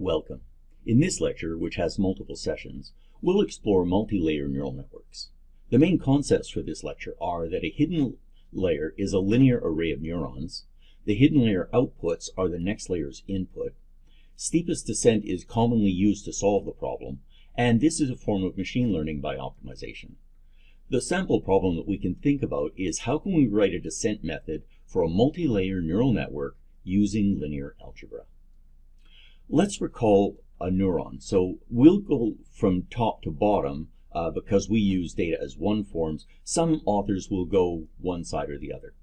Welcome. In this lecture, which has multiple sessions, we'll explore multi-layer neural networks. The main concepts for this lecture are that a hidden layer is a linear array of neurons. The hidden layer outputs are the next layer's input. Steepest descent is commonly used to solve the problem, and this is a form of machine learning by optimization. The sample problem that we can think about is how can we write a descent method for a multi-layer neural network using linear algebra. Let's recall a neuron. So we'll go from top to bottom because we use data as one forms. Some authors will go one side or the other.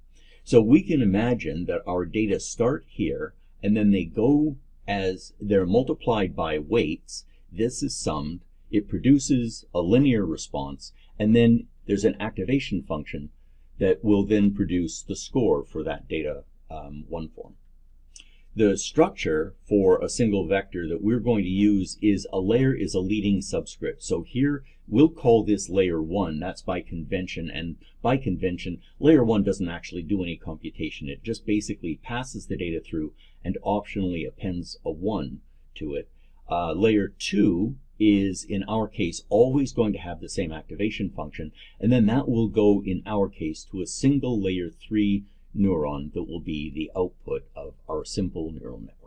So we can imagine that our data start here and then they go as they're multiplied by weights. This is summed. It produces a linear response, and then there's an activation function that will then produce the score for that data one form. The structure for a single vector that we're going to use is a layer is a leading subscript. So here we'll call this layer 1. That's by convention, and by convention layer 1 doesn't actually do any computation. It just basically passes the data through and optionally appends a 1 to it. Layer 2 is, in our case, always going to have the same activation function, and then that will go, in our case, to a single layer 3 neuron that will be the output of our simple neural network.